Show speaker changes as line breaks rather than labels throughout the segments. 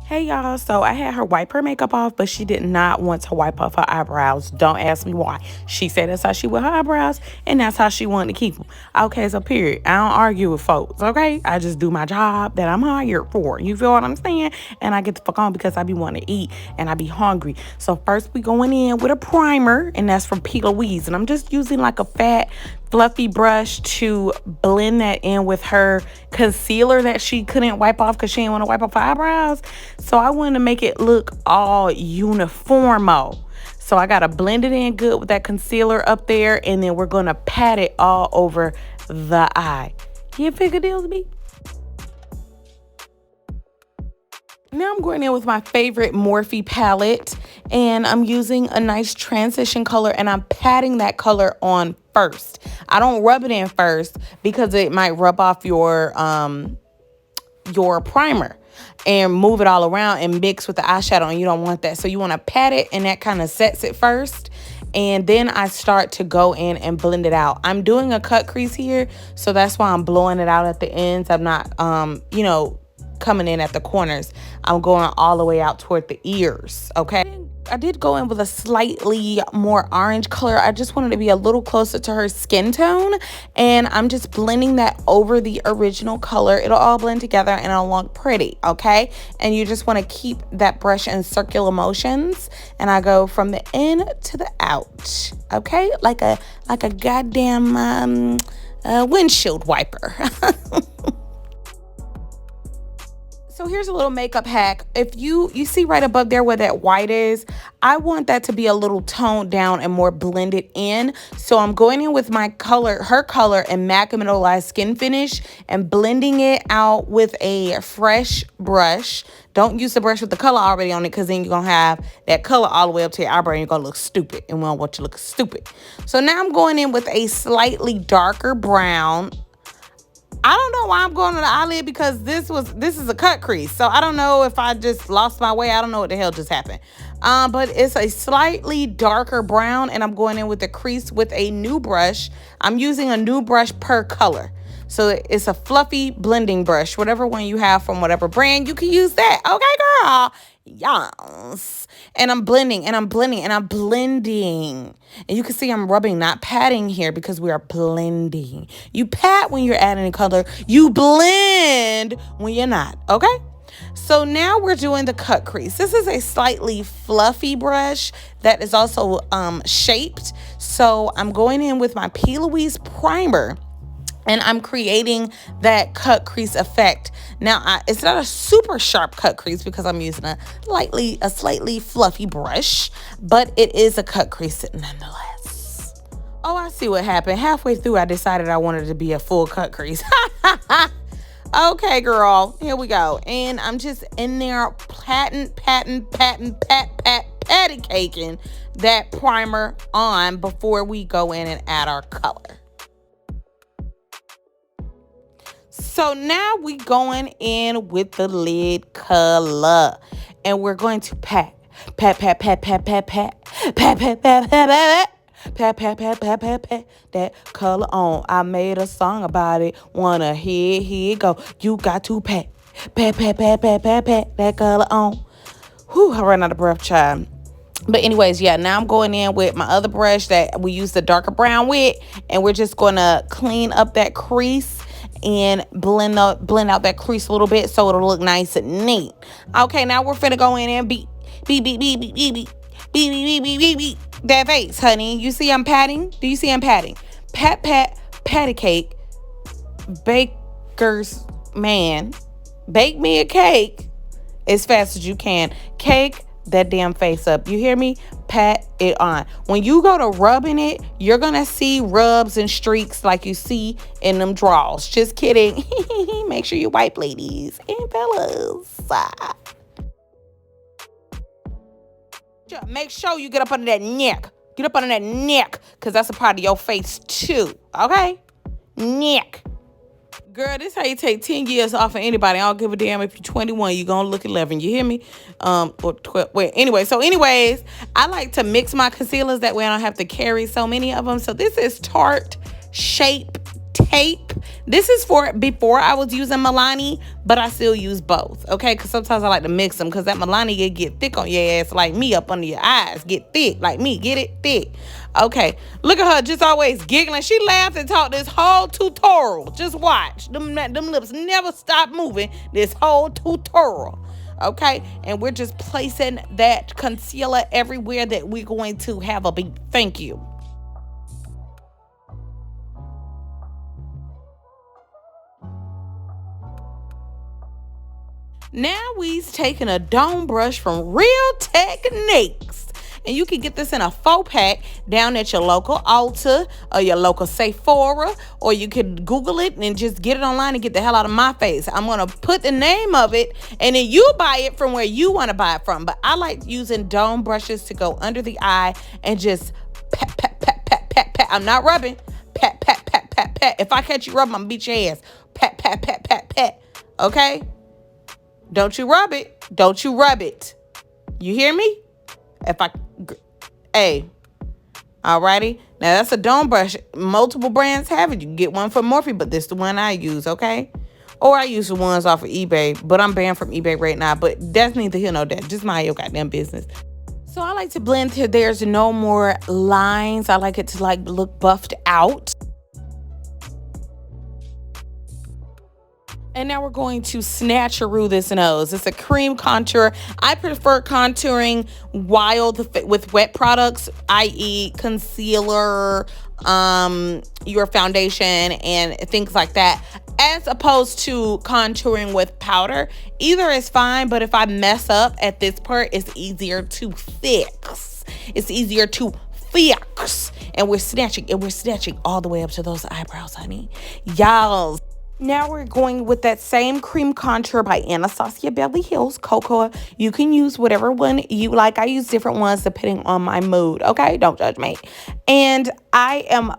Hey y'all, so I had her wipe her makeup off, but she did not want to wipe off her eyebrows. Don't ask me why. She said that's how she with her eyebrows, and that's how she wanted to keep them. Okay, so period. I don't argue with folks, okay? I just do my job that I'm hired for. You feel what I'm saying? And I get the fuck on because I be wanting to eat and I be hungry. So first we going in with a primer, and that's from P. Louise. And I'm just using like a fat fluffy brush to blend that in with her concealer that she couldn't wipe off because she didn't want to wipe off her eyebrows. So I wanted to make it look all uniformo. So I got to blend it in good with that concealer up there, and then we're going to pat it all over the eye. You figure deals me? Now I'm going in with my favorite Morphe palette, and I'm using a nice transition color, and I'm patting that color on first. I don't rub it in first because it might rub off your primer and move it all around and mix with the eyeshadow, and you don't want that. So you want to pat it, and that kind of sets it first. And then I start to go in and blend it out. I'm doing a cut crease here, so that's why I'm blowing it out at the ends. I'm not, coming in at the corners. I'm going all the way out toward the ears, okay? I did go in with a slightly more orange color. I just wanted to be a little closer to her skin tone, and I'm just blending that over the original color. It'll all blend together and it'll look pretty, okay? And you just want to keep that brush in circular motions, and I go from the in to the out, okay? Like a goddamn windshield wiper. So here's a little makeup hack. If you see right above there where that white is, I want that to be a little toned down and more blended in. So I'm going in with my color, her color, and MAC Mineralized Skin Finish, and blending it out with a fresh brush. Don't use the brush with the color already on it, because then you're going to have that color all the way up to your eyebrow and you're going to look stupid. And we don't want you to look stupid. So now I'm going in with a slightly darker brown. I don't know why I'm going on the eyelid, because this is a cut crease. So I don't know if I just lost my way. I don't know what the hell just happened. But it's a slightly darker brown, and I'm going in with the crease with a new brush. I'm using a new brush per color. So it's a fluffy blending brush. Whatever one you have from whatever brand, you can use that. Okay, girl. Yes. And I'm blending and I'm blending and I'm blending. And you can see I'm rubbing, not patting here, because we are blending. You pat when you're adding a color. You blend when you're not. Okay? So now we're doing the cut crease. This is a slightly fluffy brush that is also shaped. So I'm going in with my P. Louise primer, and I'm creating that cut crease effect. Now, it's not a super sharp cut crease because I'm using a slightly fluffy brush, but it is a cut crease nonetheless. Oh, I see what happened. Halfway through, I decided I wanted to be a full cut crease. Okay, girl, here we go. And I'm just in there patty caking that primer on before we go in and add our color. So now we going in with the lid color, and we're going to pat that color on. I made a song about it. Wanna hear? Here it go. You got to pat that color on. Whew, I ran out of breath, child. But anyways, yeah, now I'm going in with my other brush that we use the darker brown with, and we're just going to clean up that crease and blend out that crease a little bit so it'll look nice and neat. Okay, now we're finna go in and beat that face, honey. You see I'm patting? Do you see I'm patting? Patty cake. Baker's man. Bake me a cake as fast as you can. Cake that damn face up. You hear me? Pat it on. When you go to rubbing it, you're gonna see rubs and streaks like you see in them draws. Just kidding. Make sure you wipe, ladies and fellas. Make sure you get up under that neck. Get up under that neck, because that's a part of your face too. Okay? Neck. Girl, this how you take 10 years off of anybody. I don't give a damn if you're 21. You're going to look 11. You hear me? Or 12. Wait, anyway. So anyways, I like to mix my concealers. That way I don't have to carry so many of them. So this is Tarte Shape tape. This is for before I was using Milani, but I still use both, okay? Because sometimes I like to mix them because that Milani get thick on your ass like me up under your eyes. Get thick like me. Get it thick. Okay, look at her just always giggling. She laughed and talked this whole tutorial. Just watch. Them lips never stop moving this whole tutorial. Okay, and we're just placing that concealer everywhere that we're going to have a big thank you. Now we's taking a dome brush from Real Techniques. And you can get this in a 4-pack down at your local Ulta or your local Sephora, or you can Google it and just get it online and get the hell out of my face. I'm going to put the name of it, and then you buy it from where you want to buy it from. But I like using dome brushes to go under the eye and just pat, pat, pat, pat, pat, pat. I'm not rubbing. Pat, pat, pat, pat, pat. If I catch you rubbing, I'm going to beat your ass. Pat, pat, pat, pat, pat. Okay? Don't you rub it. Don't you rub it. You hear me? Hey, alrighty. Now that's a dome brush. Multiple brands have it. You can get one from Morphe, but this is the one I use, okay? Or I use the ones off of eBay, but I'm banned from eBay right now. But that's neither here nor there. Just mind your goddamn business. So I like to blend till there's no more lines. I like it to look buffed out. And now we're going to snatcheroo this nose. It's a cream contour. I prefer contouring with wet products, i.e. concealer, your foundation, and things like that, as opposed to contouring with powder. Either is fine, but if I mess up at this part, it's easier to fix. It's easier to fix. And we're snatching all the way up to those eyebrows, honey. Y'all. Now we're going with that same cream contour by Anastasia Beverly Hills Cocoa. You can use whatever one you like. I use different ones depending on my mood. Okay, don't judge me. And I am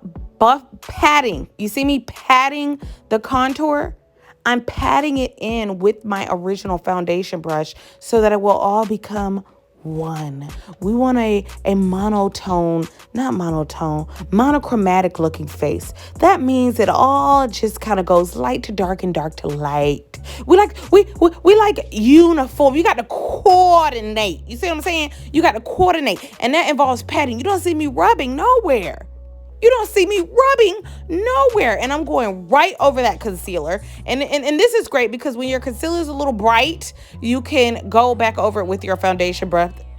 patting. You see me patting the contour? I'm patting it in with my original foundation brush so that it will all become one. We want a monochromatic looking face. That means it all just kind of goes light to dark and dark to light. We like uniform. You got to coordinate. You see what I'm saying? You got to coordinate, and that involves patting. You don't see me rubbing nowhere. You don't see me rubbing nowhere. And I'm going right over that concealer. And this is great because when your concealer is a little bright, you can go back over it with your foundation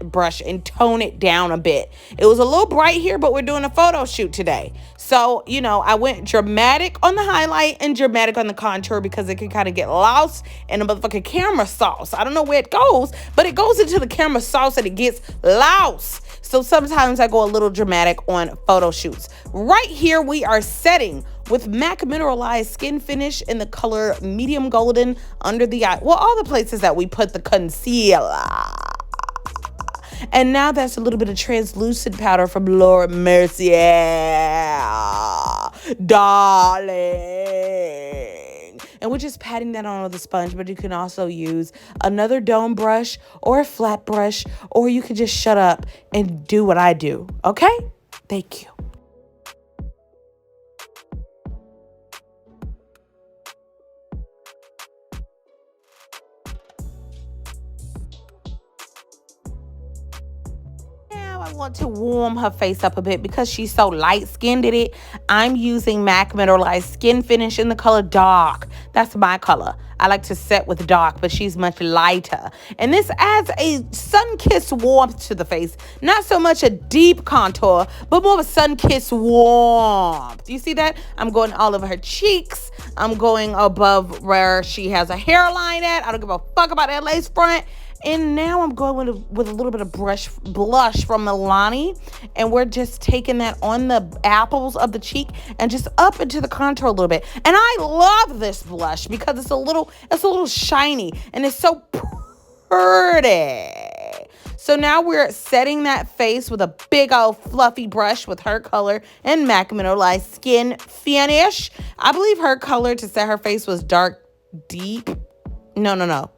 brush and tone it down a bit. It was a little bright here, but we're doing a photo shoot today. So, I went dramatic on the highlight and dramatic on the contour because it can kind of get lost in the motherfucking camera sauce. I don't know where it goes, but it goes into the camera sauce and it gets lost. So sometimes I go a little dramatic on photo shoots. Right here, we are setting with MAC Mineralized Skin Finish in the color medium golden under the eye. Well, all the places that we put the concealer. And now that's a little bit of translucent powder from Laura Mercier. Darling. And we're just patting that on with a sponge, but you can also use another dome brush or a flat brush, or you can just shut up and do what I do. Okay? Thank you. I want to warm her face up a bit because she's so light-skinned in it. I'm using MAC Mineralized Skin Finish in the color dark. That's my color. I like to set with dark, but she's much lighter. And this adds a sun-kissed warmth to the face. Not so much a deep contour, but more of a sun-kissed warmth. You see that? I'm going all over her cheeks. I'm going above where she has a hairline at. I don't give a fuck about that lace front. And now I'm going with a little bit of blush from Milani. And we're just taking that on the apples of the cheek and just up into the contour a little bit. And I love this blush because it's a little shiny and it's so pretty. So now we're setting that face with a big old fluffy brush with her color and MAC Mineralized Skin Finish. I believe her color to set her face was dark deep. No.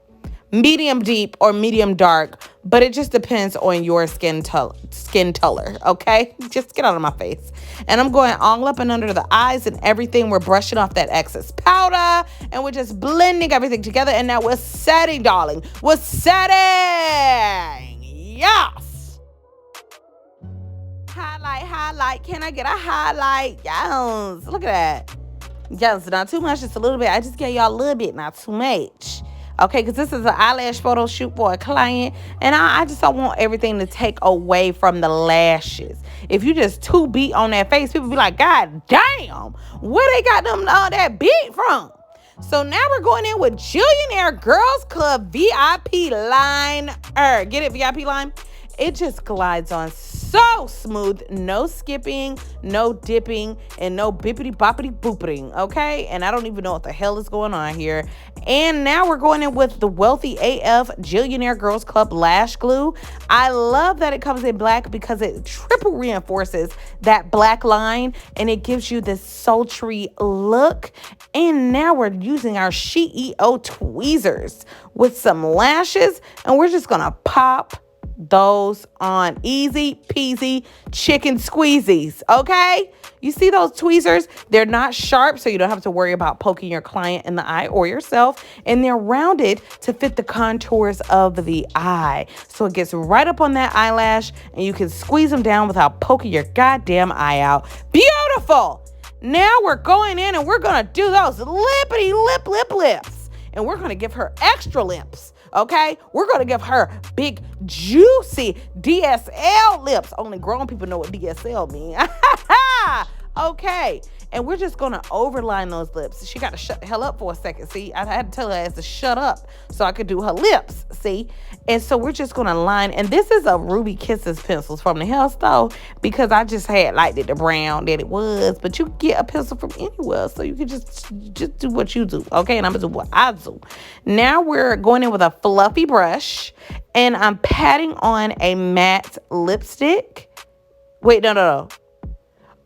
medium deep or medium dark, but it just depends on your skin color, okay? Just get out of my face. And I'm going all up and under the eyes and everything. We're brushing off that excess powder, and we're just blending everything together. And now we're setting, darling. We're setting. Yes. Highlight. Can I get a highlight? Yes. Look at that. Yes, not too much, just a little bit. I just gave y'all a little bit, not too much. Okay, because this is an eyelash photo shoot for a client, and I just don't want everything to take away from the lashes. If you just too beat on that face, people be like, God damn, where they got them that beat from? So now we're going in with Jillionaire Girls Club VIP Liner. Get it, VIP line? It just glides on so smooth, no skipping, no dipping, and no bippity boppity booping, okay? And I don't even know what the hell is going on here. And now we're going in with the Wealthy AF Jillionaire Girls Club Lash Glue. I love that it comes in black because it triple reinforces that black line and it gives you this sultry look. And now we're using our CEO tweezers with some lashes, and we're just gonna pop those on. Easy peasy chicken squeezies, okay? You see those tweezers? They're not sharp, so you don't have to worry about poking your client in the eye or yourself, and they're rounded to fit the contours of the eye. So it gets right up on that eyelash, and you can squeeze them down without poking your goddamn eye out. Beautiful! Now we're going in and we're gonna do those lippity lips, and we're gonna give her extra lips. Okay, we're gonna give her big, juicy DSL lips. Only grown people know what DSL means. Okay, and we're just gonna overline those lips. She got to shut the hell up for a second. See, I had to tell her ass to shut up so I could do her lips. See, and so we're just gonna line. And this is a Ruby Kisses pencils from the hair store because I just had liked it the brown that it was. But you can get a pencil from anywhere, so you can just do what you do. Okay, and I'm gonna do what I do. Now we're going in with a fluffy brush, and I'm patting on a matte lipstick. Wait, no.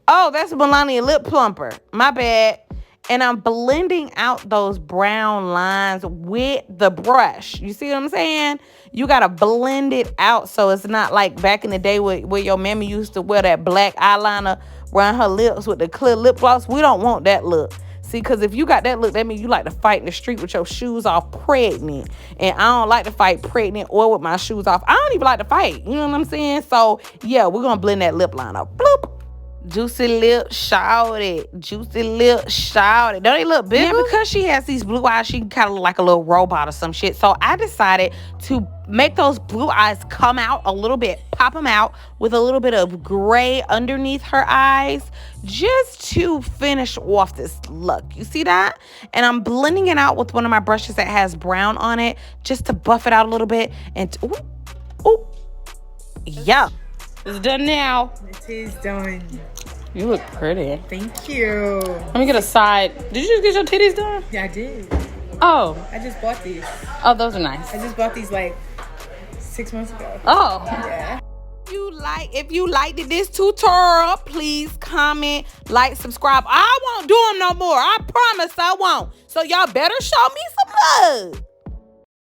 Oh, that's Melania Lip Plumper. My bad. And I'm blending out those brown lines with the brush. You see what I'm saying? You got to blend it out so it's not like back in the day where your mammy used to wear that black eyeliner around her lips with the clear lip gloss. We don't want that look. See, because if you got that look, that means you like to fight in the street with your shoes off pregnant. And I don't like to fight pregnant or with my shoes off. I don't even like to fight. You know what I'm saying? So, yeah, we're going to blend that lip line up. Bloop. Juicy lip, shout it. Juicy lip, shout it. Don't they look bigger? Yeah, because she has these blue eyes, she kind of look like a little robot or some shit. So I decided to make those blue eyes come out a little bit, pop them out with a little bit of gray underneath her eyes, just to finish off this look. You see that? And I'm blending it out with one of my brushes that has brown on it, just to buff it out a little bit. And ooh, yeah. It's done now.
It is done.
You look pretty.
Thank you.
Let me get a side. Did you just get your titties done?
Yeah, I did.
Oh.
I just bought these.
Oh, those are nice.
I just bought these like 6 months ago.
Oh.
Yeah.
If you liked this tutorial, please comment, like, subscribe. I won't do them no more. I promise I won't. So y'all better show me some love.